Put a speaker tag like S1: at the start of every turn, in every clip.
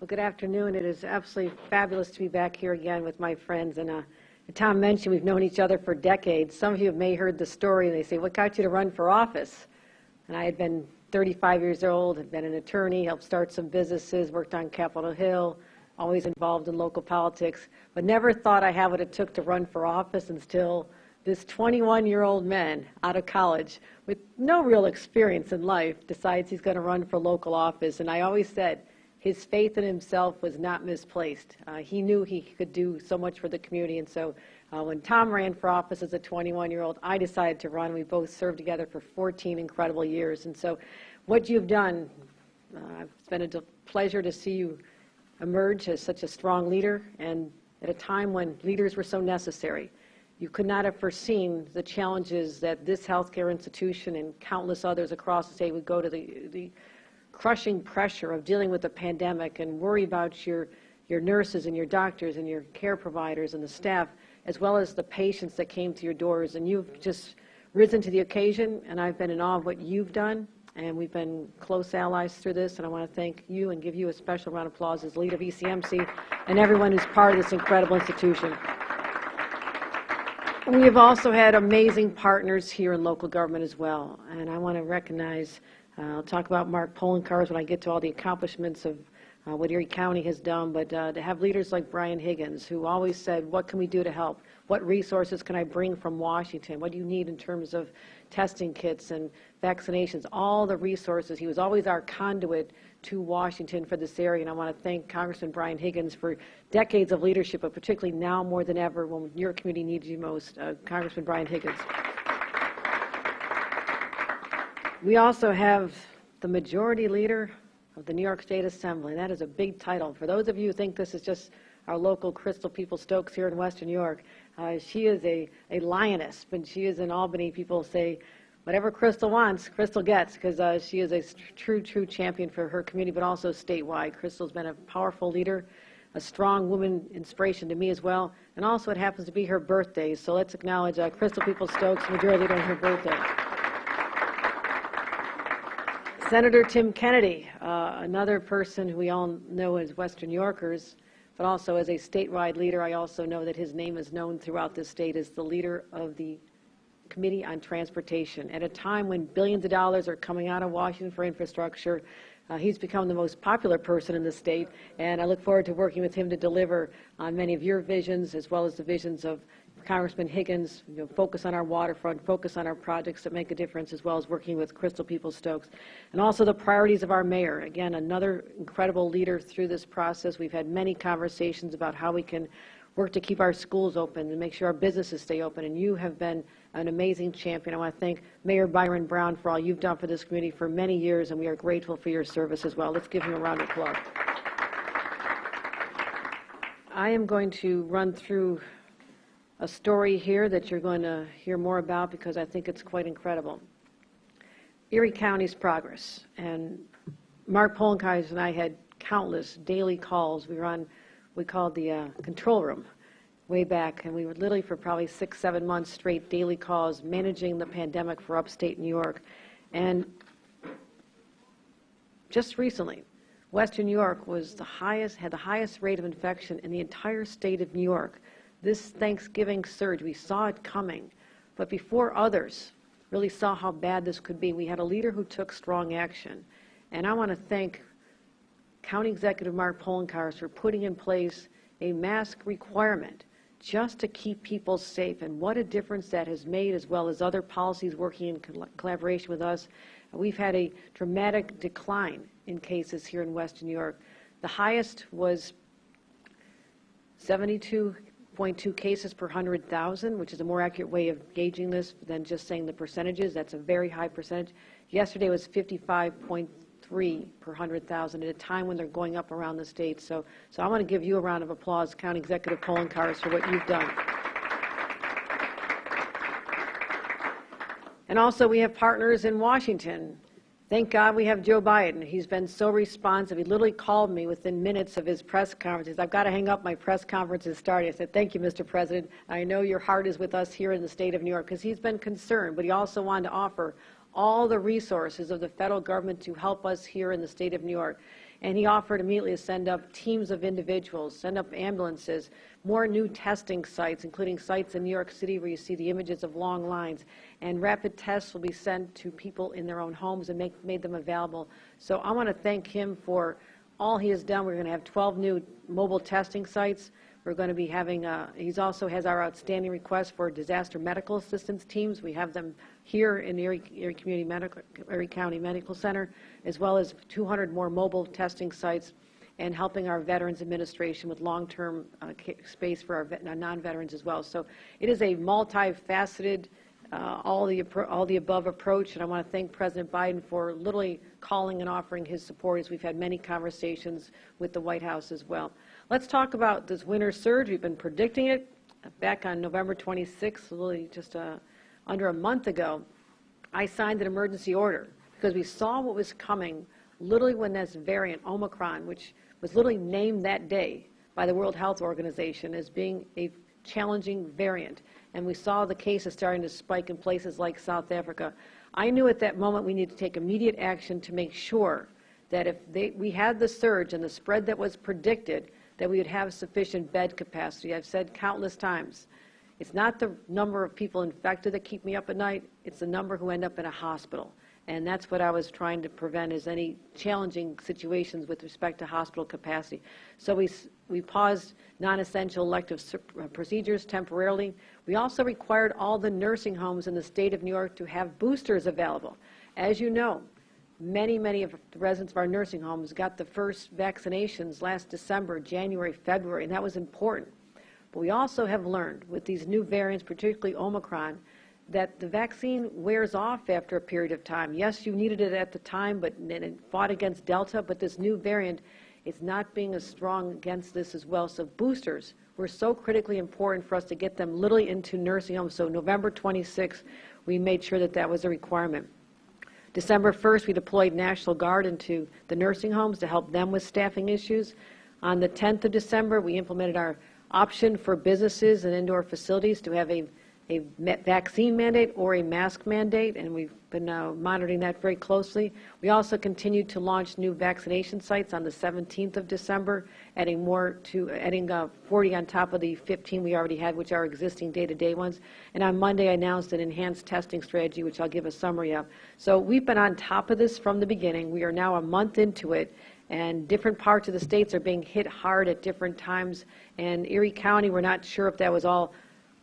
S1: Well, good afternoon. It is absolutely fabulous to be back here again with my friends. And Tom mentioned we've known each other for decades. Some of you may have heard the story. They say, what got you to run for office? And I had been 35 years old, had been an attorney, helped start some businesses, worked on Capitol Hill, always involved in local politics, but never thought I had what it took to run for office until this 21-year-old man out of college with no real experience in life decides he's going to run for local office. And I always said his faith in himself was not misplaced. He knew he could do so much for the community. And so when Tom ran for office as a 21-year-old, I decided to run. We both served together for 14 incredible years. And so what you've done, it's been a pleasure to see you emerge as such a strong leader, and at a time when leaders were so necessary. You could not have foreseen the challenges that this healthcare institution and countless others across the state would go to the crushing pressure of dealing with the pandemic and worry about your nurses and your doctors and your care providers and the staff, as well as the patients that came to your doors. And you've just risen to the occasion, and I've been in awe of what you've done. And we've been close allies through this, and I want to thank you and give you a special round of applause as leader of ECMC and everyone who's part of this incredible institution. We have also had amazing partners here in local government as well, and I want to recognize, I'll talk about Mark Poloncarz when I get to all the accomplishments of what Erie County has done, but to have leaders like Brian Higgins, who always said, what can we do to help? What resources can I bring from Washington? What do you need in terms of testing kits and vaccinations? All the resources. He was always our conduit to Washington for this area, and I want to thank Congressman Brian Higgins for decades of leadership, but particularly now more than ever when your community needs you most. Congressman Brian Higgins. We also have the majority leader of the New York State Assembly. That is a big title. For those of you who think this is just our local Crystal People-Stokes here in Western New York, she is a lioness. When she is in Albany, people say, whatever Crystal wants, Crystal gets, because she is a true champion for her community, but also statewide. Crystal's been a powerful leader, a strong woman inspiration to me as well, and also it happens to be her birthday, so let's acknowledge Crystal People-Stokes, majority leader, on her birthday. Senator Tim Kennedy, another person who we all know as Western New Yorkers, but also as a statewide leader. I also know that his name is known throughout this state as the leader of the Committee on Transportation. At a time when billions of dollars are coming out of Washington for infrastructure, he's become the most popular person in the state, and I look forward to working with him to deliver on many of your visions as well as the visions of Congressman Higgins, focus on our waterfront, focus on our projects that make a difference, as well as working with Crystal People-Stokes. And also the priorities of our mayor. Again, another incredible leader through this process. We've had many conversations about how we can work to keep our schools open and make sure our businesses stay open, and you have been an amazing champion. I want to thank Mayor Byron Brown for all you've done for this community for many years, and we are grateful for your service as well. Let's give him a round of applause. I am going to run through a story here that you're going to hear more about because I think it's quite incredible. Erie County's progress. And Mark Poloncarz and I had countless daily calls. We were on, we called the control room way back, and we were literally for probably 6-7 months straight daily calls managing the pandemic for upstate New York. And just recently, Western New York was the highest, had the highest rate of infection in the entire state of New York. This Thanksgiving surge, we saw it coming, but before others really saw how bad this could be, we had a leader who took strong action. And I want to thank County Executive Mark Poloncarz for putting in place a mask requirement just to keep people safe, and what a difference that has made, as well as other policies working in collaboration with us. We've had a dramatic decline in cases here in Western New York. The highest was 72.2 cases per 100,000, which is a more accurate way of gauging this than just saying the percentages. That's a very high percentage. Yesterday was 55.3 per 100,000 at a time when they're going up around the state. So I want to give you a round of applause, County Executive Poloncarz, for what you've done. And also we have partners in Washington. Thank God we have Joe Biden. He's been so responsive. He literally called me within minutes of his press conferences. I've got to hang up, my press conference is starting. I said, thank you, Mr. President. I know your heart is with us here in the state of New York, because he's been concerned, but he also wanted to offer all the resources of the federal government to help us here in the state of New York. And he offered immediately to send up teams of individuals, send up ambulances, more new testing sites, including sites in New York City where you see the images of long lines. And rapid tests will be sent to people in their own homes and made them available. So I want to thank him for all he has done. We're going to have 12 new mobile testing sites. We're going to be having, he also has our outstanding request for disaster medical assistance teams. We have them here in the Erie County Medical Center, as well as 200 more mobile testing sites, and helping our Veterans Administration with long-term space for our non-veterans as well. So it is a multifaceted, all the above approach, and I want to thank President Biden for literally calling and offering his support, as we've had many conversations with the White House as well. Let's talk about this winter surge. We've been predicting it back on November 26th, literally just under a month ago. I signed an emergency order because we saw what was coming literally when this variant, Omicron, which was literally named that day by the World Health Organization as being a challenging variant. And we saw the cases starting to spike in places like South Africa. I knew at that moment we needed to take immediate action to make sure that if we had the surge and the spread that was predicted, that we would have sufficient bed capacity. I've said countless times, it's not the number of people infected that keep me up at night, it's the number who end up in a hospital. And that's what I was trying to prevent, is any challenging situations with respect to hospital capacity. So we paused non-essential elective procedures temporarily. We also required all the nursing homes in the state of New York to have boosters available. As you know, many of the residents of our nursing homes got the first vaccinations last December, January, February, and that was important. But we also have learned with these new variants, particularly Omicron, that the vaccine wears off after a period of time. Yes, you needed it at the time, but it fought against Delta, but this new variant is not being as strong against this as well. So boosters were so critically important for us to get them literally into nursing homes. So November 26th, we made sure that that was a requirement. December 1st, we deployed National Guard into the nursing homes to help them with staffing issues. On the 10th of December, we implemented our option for businesses and indoor facilities to have a vaccine mandate or a mask mandate, and we've been monitoring that very closely. We also continued to launch new vaccination sites on the 17th of December, adding 40 on top of the 15 we already had, which are existing day-to-day ones. And on Monday, I announced an enhanced testing strategy, which I'll give a summary of. So we've been on top of this from the beginning. We are now a month into it, and different parts of the states are being hit hard at different times. And Erie County, we're not sure if that was all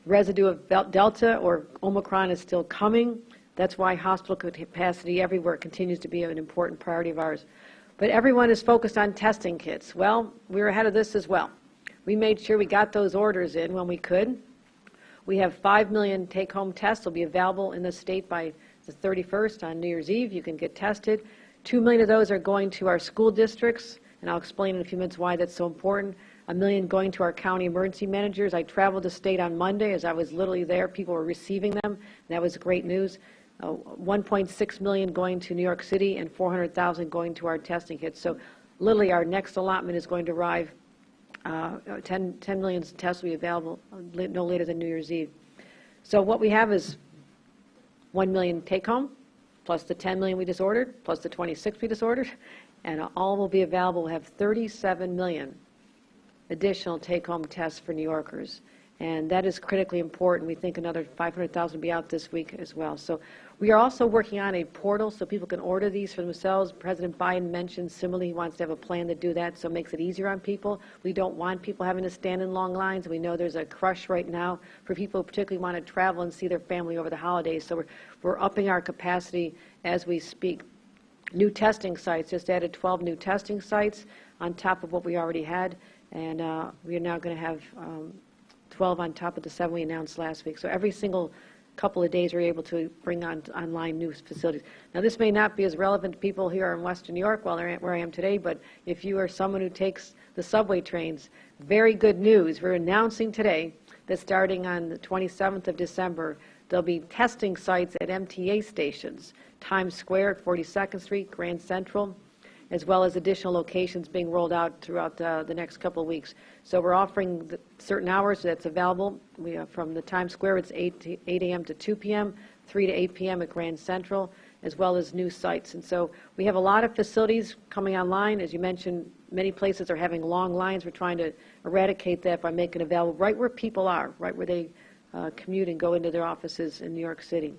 S1: residue of Delta or Omicron is still coming. That's why hospital capacity everywhere continues to be an important priority of ours. But everyone is focused on testing kits. Well, we were ahead of this as well. We made sure we got those orders in when we could. We have 5 million take-home tests will be available in the state by the 31st on New Year's Eve. You can get tested. 2 million of those are going to our school districts, and I'll explain in a few minutes why that's so important. 1 million going to our county emergency managers. I traveled the state on Monday. As I was literally there, people were receiving them, and that was great news. 1.6 million going to New York City and 400,000 going to our testing kits. So literally our next allotment is going to arrive. 10 million tests will be available no later than New Year's Eve. So what we have is 1 million take-home, plus the 10 million we just ordered, plus the 26 we just ordered, and all will be available. We'll have 37 million additional take-home tests for New Yorkers. And that is critically important. We think another 500,000 will be out this week as well. So we are also working on a portal so people can order these for themselves. President Biden mentioned similarly he wants to have a plan to do that, so it makes it easier on people. We don't want people having to stand in long lines. We know there's a crush right now for people who particularly want to travel and see their family over the holidays. So we're upping our capacity as we speak. New testing sites, just added 12 new testing sites on top of what we already had. And we are now going to have 12 on top of the 7 we announced last week. So every single couple of days we're able to bring online new facilities. Now this may not be as relevant to people here in Western New York where I am today, but if you are someone who takes the subway trains, very good news. We're announcing today that starting on the 27th of December, there'll be testing sites at MTA stations, Times Square at 42nd Street, Grand Central, as well as additional locations being rolled out throughout the next couple of weeks. So we're offering certain hours that's available. From the Times Square, it's 8 a.m. to 2 p.m., 3 to 8 p.m. at Grand Central, as well as new sites. And so we have a lot of facilities coming online. As you mentioned, many places are having long lines. We're trying to eradicate that by making it available right where people are, right where they commute and go into their offices in New York City.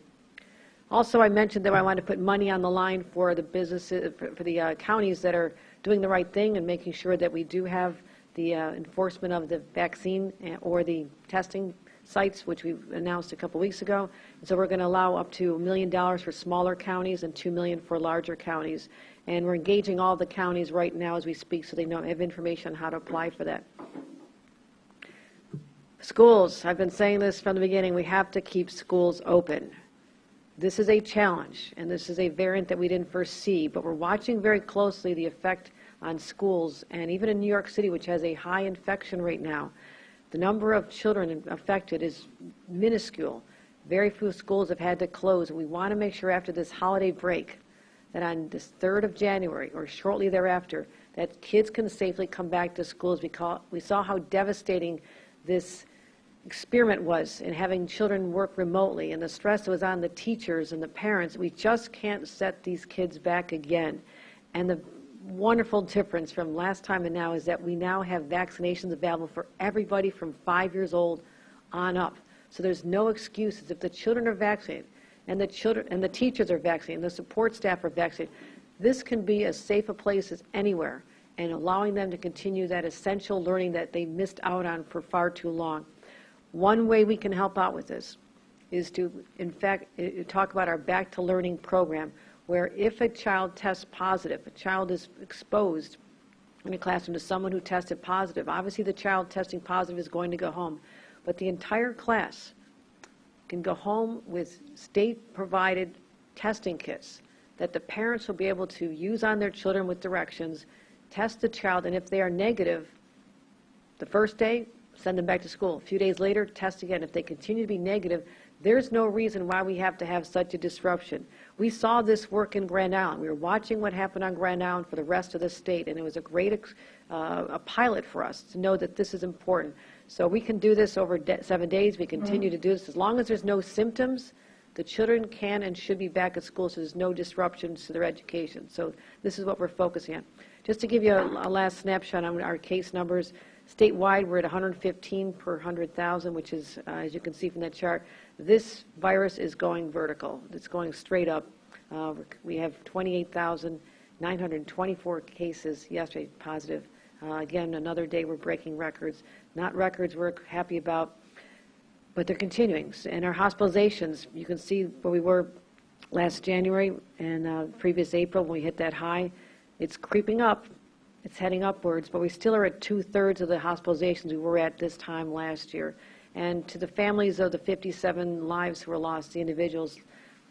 S1: Also, I mentioned that I want to put money on the line for the businesses, for the counties that are doing the right thing and making sure that we do have the enforcement of the vaccine or the testing sites, which we announced a couple weeks ago. And so we're going to allow up to $1 million for smaller counties and $2 million for larger counties. And we're engaging all the counties right now as we speak so they have information on how to apply for that. Schools, I've been saying this from the beginning, we have to keep schools open. This is a challenge, and this is a variant that we didn't first see, but we're watching very closely the effect on schools, and even in New York City, which has a high infection rate now, the number of children affected is minuscule. Very few schools have had to close, and we want to make sure after this holiday break that on this 3rd of January or shortly thereafter that kids can safely come back to schools. We saw how devastating this experiment was in having children work remotely and the stress that was on the teachers and the parents. We just can't set these kids back again. And the wonderful difference from last time and now is that we now have vaccinations available for everybody from 5 years old on up. So there's no excuses. If the children are vaccinated and the teachers are vaccinated and the support staff are vaccinated, this can be as safe a place as anywhere, and allowing them to continue that essential learning that they missed out on for far too long. One way we can help out with this is to, in fact, talk about our Back to Learning program, where if a child tests positive, a child is exposed in a classroom to someone who tested positive, obviously the child testing positive is going to go home, but the entire class can go home with state-provided testing kits that the parents will be able to use on their children with directions, test the child, and if they are negative the first day, send them back to school. A few days later, test again. If they continue to be negative, there's no reason why we have to have such a disruption. We saw this work in Grand Island. We were watching what happened on Grand Island for the rest of the state, and it was a great a pilot for us to know that this is important. So we can do this over 7 days. We continue to do this. As long as there's no symptoms, the children can and should be back at school, so there's no disruptions to their education. So this is what we're focusing on. Just to give you a last snapshot on our case numbers, statewide, we're at 115 per 100,000, which is, as you can see from that chart, this virus is going vertical. It's going straight up. We have 28,924 cases yesterday positive. Again, another day we're breaking records. Not records we're happy about, but they're continuing. And our hospitalizations, you can see where we were last January and previous April when we hit that high. It's creeping up. It's heading upwards, but we still are at 2/3 of the hospitalizations we were at this time last year. And to the families of the 57 lives who were lost, the individuals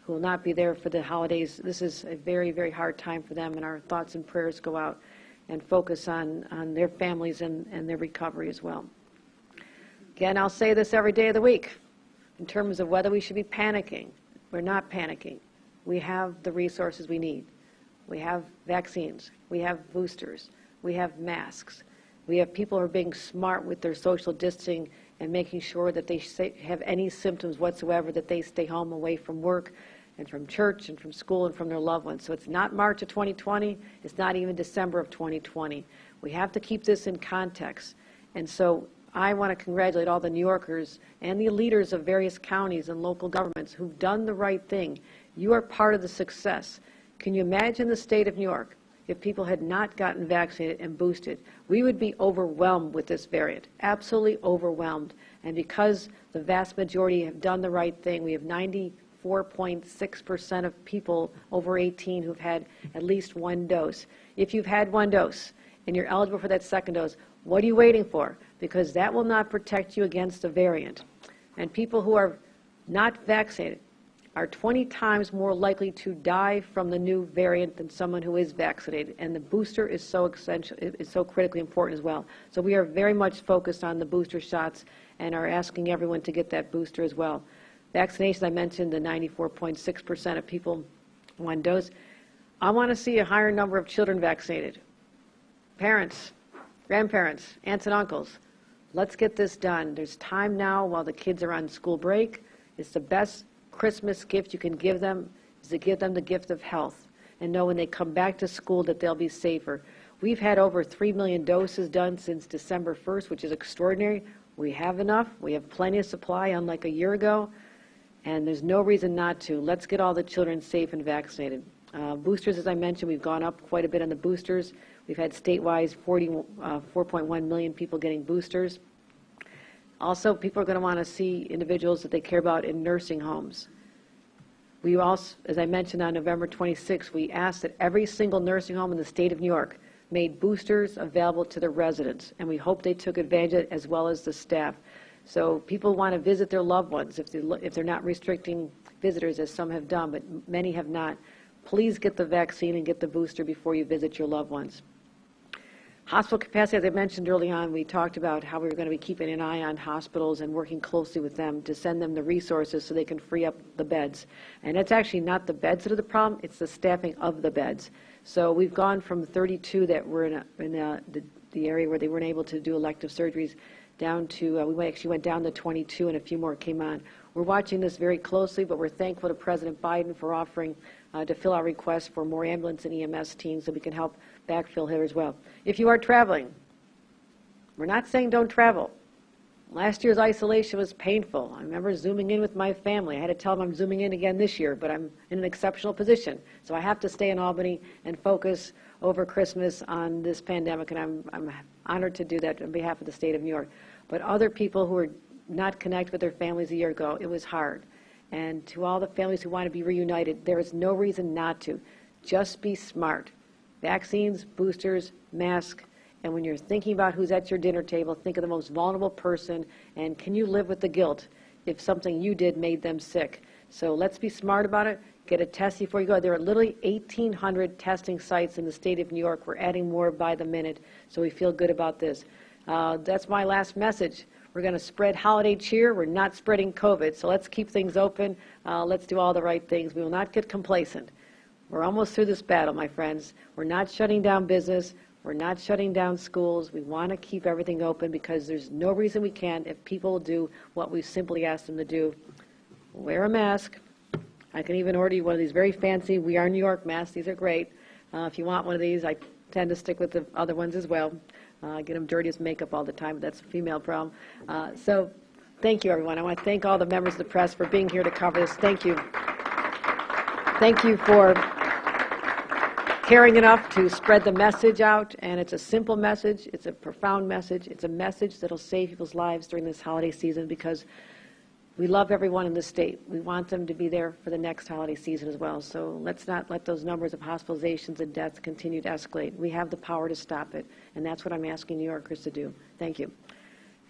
S1: who will not be there for the holidays, this is a very, very hard time for them, and our thoughts and prayers go out and focus on their families and their recovery as well. Again, I'll say this every day of the week in terms of whether we should be panicking. We're not panicking. We have the resources we need. We have vaccines. We have boosters. We have masks. We have people who are being smart with their social distancing and making sure that they have any symptoms whatsoever, that they stay home away from work and from church and from school and from their loved ones. So it's not March of 2020. It's not even December of 2020. We have to keep this in context. And so I want to congratulate all the New Yorkers and the leaders of various counties and local governments who've done the right thing. You are part of the success. Can you imagine the state of New York if people had not gotten vaccinated and boosted? We would be overwhelmed with this variant, absolutely overwhelmed. And because the vast majority have done the right thing, we have 94.6% of people over 18 who've had at least one dose. If you've had one dose and you're eligible for that second dose, what are you waiting for? Because that will not protect you against the variant. And people who are not vaccinated are 20 times more likely to die from the new variant than someone who is vaccinated. And the booster is so essential, is so critically important as well. So we are very much focused on the booster shots and are asking everyone to get that booster as well. Vaccination, I mentioned the 94.6% of people one dose. I want to see a higher number of children vaccinated. Parents, grandparents, aunts and uncles, let's get this done. There's time now while the kids are on school break. It's the best Christmas gift you can give them is to give them the gift of health and know when they come back to school that they'll be safer. We've had over 3 million doses done since December 1st, which is extraordinary. We have enough. We have plenty of supply, unlike a year ago, and there's no reason not to. Let's get all the children safe and vaccinated. Boosters, as I mentioned, we've gone up quite a bit on the boosters. We've had statewide 4.1 million people getting boosters. Also, people are going to want to see individuals that they care about in nursing homes. We also, as I mentioned on November 26th, we asked that every single nursing home in the state of New York made boosters available to their residents, and we hope they took advantage of it as well as the staff. So people want to visit their loved ones if they're not restricting visitors, as some have done, but many have not. Please get the vaccine and get the booster before you visit your loved ones. Hospital capacity, as I mentioned early on, we talked about how we were going to be keeping an eye on hospitals and working closely with them to send them the resources so they can free up the beds. And it's actually not the beds that are the problem, it's the staffing of the beds. So we've gone from 32 that were in the area where they weren't able to do elective surgeries down to, we actually went down to 22 and a few more came on. We're watching this very closely, but we're thankful to President Biden for offering to fill our request for more ambulance and EMS teams so we can help backfill here as well. If you are traveling, we're not saying don't travel. Last year's isolation was painful. I remember zooming in with my family. I had to tell them I'm zooming in again this year, but I'm in an exceptional position. So I have to stay in Albany and focus over Christmas on this pandemic, and I'm honored to do that on behalf of the state of New York. But other people who were not connected with their families a year ago, it was hard. And to all the families who want to be reunited, there is no reason not to. Just be smart. Vaccines, boosters, masks, and when you're thinking about who's at your dinner table, think of the most vulnerable person, and can you live with the guilt if something you did made them sick? So let's be smart about it. Get a test before you go. There are literally 1,800 testing sites in the state of New York. We're adding more by the minute, so we feel good about this. That's my last message. We're going to spread holiday cheer. We're not spreading COVID, so let's keep things open. Let's do all the right things. We will not get complacent. We're almost through this battle, my friends. We're not shutting down business. We're not shutting down schools. We want to keep everything open because there's no reason we can't if people will do what we simply asked them to do. Wear a mask. I can even order you one of these very fancy We Are New York masks. These are great. If you want one of these, I tend to stick with the other ones as well. I get them dirty as makeup all the time, but that's a female problem. So thank you, everyone. I want to thank all the members of the press for being here to cover this. Thank you. Thank you for caring enough to spread the message out, and it's a simple message. It's a profound message. It's a message that will save people's lives during this holiday season because we love everyone in the state. We want them to be there for the next holiday season as well. So let's not let those numbers of hospitalizations and deaths continue to escalate. We have the power to stop it, and that's what I'm asking New Yorkers to do. Thank you.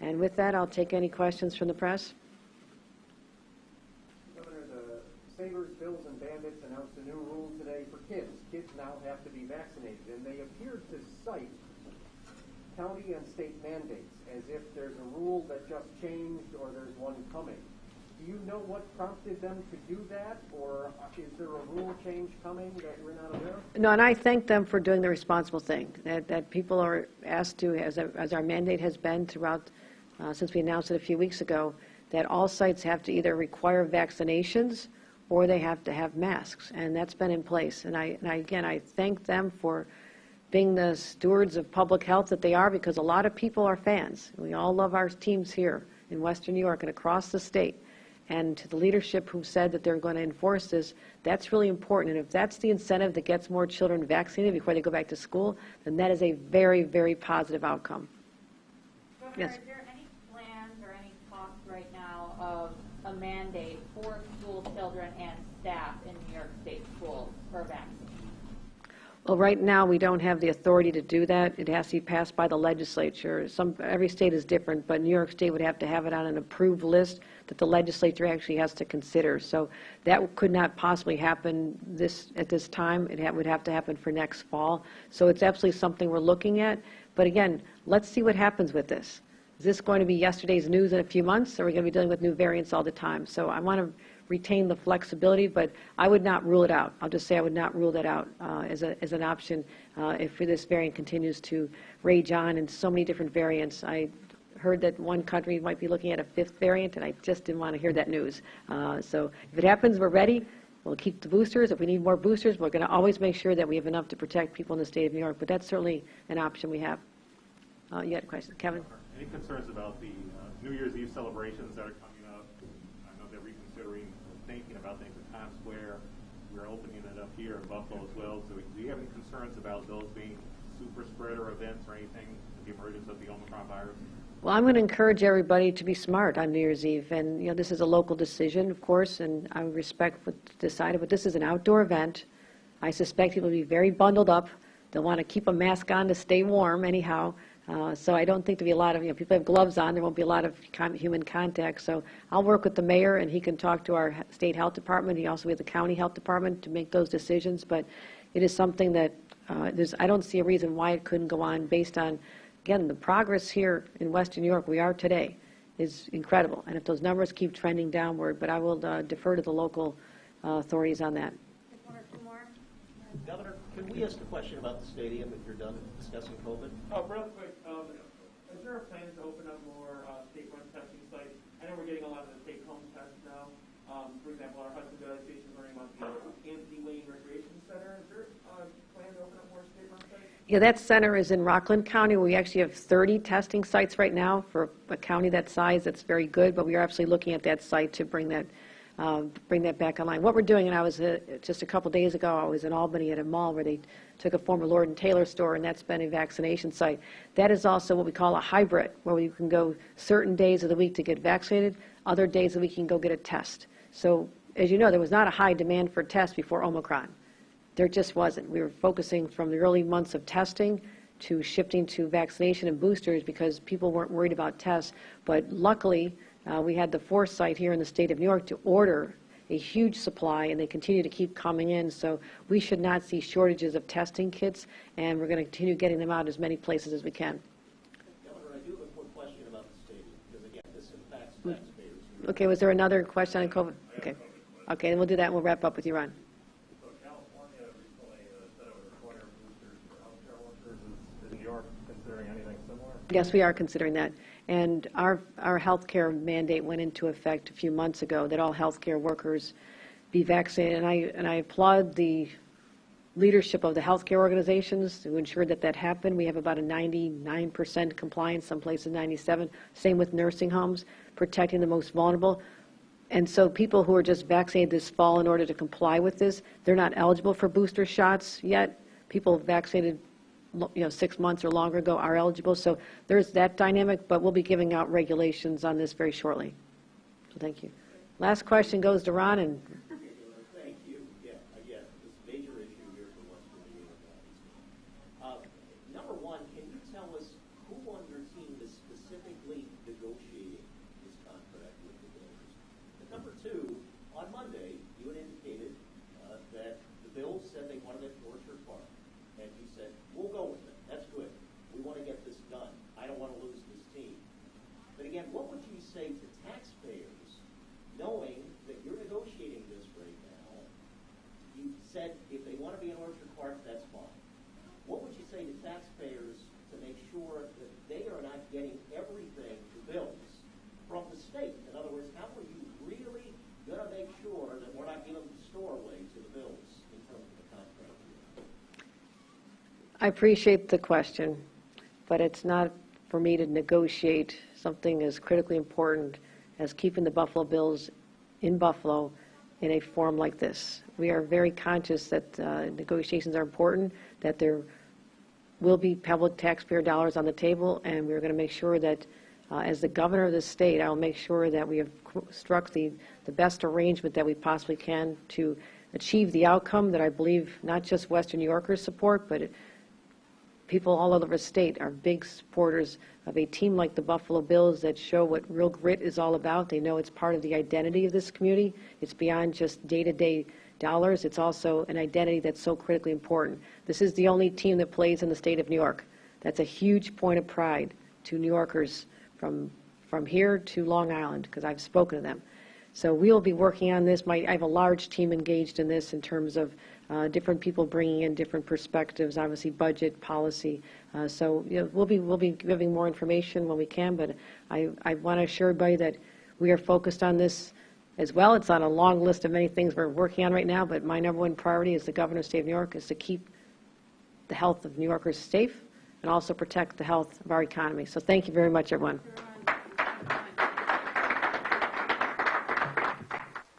S1: And with that, I'll take any questions from the press.
S2: Governor, the Savers, Bills, and Bandits announced a new rule today for kids. Kids now have to be vaccinated, and they appeared to cite county and state mandates as if there's a rule that just changed or there's one coming. Do you know what prompted them to do that, or is there a rule change coming that we're not aware of?
S1: No, and I thank them for doing the responsible thing, that people are asked to, as our mandate has been throughout, since we announced it a few weeks ago, that all sites have to either require vaccinations or they have to have masks, and that's been in place. And again, I thank them for being the stewards of public health that they are, because a lot of people are fans. We all love our teams here in Western New York and across the state. And to the leadership who said that they're going to enforce this, that's really important. And if that's the incentive that gets more children vaccinated before they go back to school, then that is a very, very positive outcome.
S3: Governor,
S1: Yes.
S3: is there any plans or any talks right now of a mandate for school children and staff in New York State schools for vaccines?
S1: Well, right now, we don't have the authority to do that. It has to be passed by the legislature. Every state is different, but New York State would have to have it on an approved list that the legislature actually has to consider. So that could not possibly happen at this time. It would have to happen for next fall. So it's absolutely something we're looking at. But again, let's see what happens with this. Is this going to be yesterday's news in a few months, or are we going to be dealing with new variants all the time? So I want to retain the flexibility, but I would not rule it out. I'll just say I would not rule that out as an option if this variant continues to rage on, and so many different variants. I heard that one country might be looking at a 5th variant, and I just didn't want to hear that news. So if it happens, we're ready. we'll keep the boosters. If we need more boosters, we're going to always make sure that we have enough to protect people in the state of New York, but that's certainly an option we have. You had a question, Kevin?
S4: Any concerns about the New Year's Eve celebrations that are coming up? I know they're reconsidering thinking about things at Times Square. We're opening it up here in Buffalo as well. So do you have any concerns about those being super spreader events or anything, the emergence of the Omicron virus?
S1: Well, I'm going to encourage everybody to be smart on New Year's Eve. And, this is a local decision, of course, and I respect what's decided, but this is an outdoor event. I suspect people will be very bundled up. They'll want to keep a mask on to stay warm anyhow. So I don't think there'll be a lot of, people have gloves on. There won't be a lot of human contact. So I'll work with the mayor, and he can talk to our state health department. He also has the county health department to make those decisions. But it is something that I don't see a reason why it couldn't go on based on, again, the progress here in Western New York we are today is incredible. And if those numbers keep trending downward, but I will defer to the local authorities on that.
S3: One or two more?
S5: Governor, can we ask a question about the stadium if you're done discussing COVID?
S6: Real quick, is there a plan to open up more state-run testing sites? I know we're getting a lot of the take-home tests now. For example, our Hospitalizations learning about the Anthony Wayne Recreation Center. Is there a plan to open up more state-run sites?
S1: Yeah, that center is in Rockland County. We actually have 30 testing sites right now for a county that size. That's very good, but we are absolutely looking at that site to bring that back online. What we're doing, and I was just a couple days ago, I was in Albany at a mall where they took a former Lord & Taylor store, and that's been a vaccination site. That is also what we call a hybrid, where you can go certain days of the week to get vaccinated, other days of the week you can go get a test. So, as you know, there was not a high demand for tests before Omicron. There just wasn't. We were focusing from the early months of testing to shifting to vaccination and boosters because people weren't worried about tests. But luckily, we had the foresight here in the state of New York to order a huge supply, and they continue to keep coming in. So we should not see shortages of testing kits, and we're going to continue getting them out as many places as we can.
S5: Governor, I do have a quick question about the stadium, because again, this impacts taxpayers.
S1: Okay, was there another question on COVID? Okay. Okay, then we'll do that and we'll wrap up with you, Ron.
S4: So California recently said it would require boosters for healthcare workers. Is New York considering anything similar?
S1: Yes, we are considering that. And our healthcare mandate went into effect a few months ago that all healthcare workers be vaccinated. And I applaud the leadership of the healthcare organizations to ensure that that happened. We have about a 99% compliance, some places 97%. Same with nursing homes, protecting the most vulnerable. And so people who are just vaccinated this fall in order to comply with this, they're not eligible for booster shots yet. People vaccinated 6 months or longer ago are eligible. So there's that dynamic, but we'll be giving out regulations on this very shortly. So thank you. Last question goes to Ron. And
S5: Thank you. Yeah, again, this major issue here for Western New York. Number one, can you tell us who on your team is specifically negotiating this contract with the builders? And number two, on Monday, you had indicated that the Bills said they wanted it in Orchard Park. And you said, we'll go with it. That's good. We want to get this done. I don't want to lose this team. But again, what would you say to taxpayers, knowing that you're negotiating this right now? You said if they want to be in Orchard Park, that's fine. What would you say to taxpayers to make sure that they are not getting everything to bills from the state? In other words, how are you really going to make sure that we're not giving the store away to the bills in terms of the contract?
S1: I appreciate the question, but it's not for me to negotiate something as critically important as keeping the Buffalo Bills in Buffalo in a forum like this. We are very conscious that negotiations are important, that there will be public taxpayer dollars on the table, and we're going to make sure that as the governor of the state, I will make sure that we have struck the best arrangement that we possibly can to achieve the outcome that I believe not just Western New Yorkers support, but people all over the state are big supporters of a team like the Buffalo Bills that show what real grit is all about. They know it's part of the identity of this community. It's beyond just day-to-day dollars. It's also an identity that's so critically important. This is the only team that plays in the state of New York. That's a huge point of pride to New Yorkers from here to Long Island, because I've spoken to them. So we will be working on this. I have a large team engaged in this in terms of different people bringing in different perspectives, obviously budget, policy. So we'll be giving more information when we can, but I want to assure everybody that we are focused on this as well. It's on a long list of many things we're working on right now, but my number one priority as the governor of the state of New York is to keep the health of New Yorkers safe and also protect the health of our economy. So thank you very much, everyone.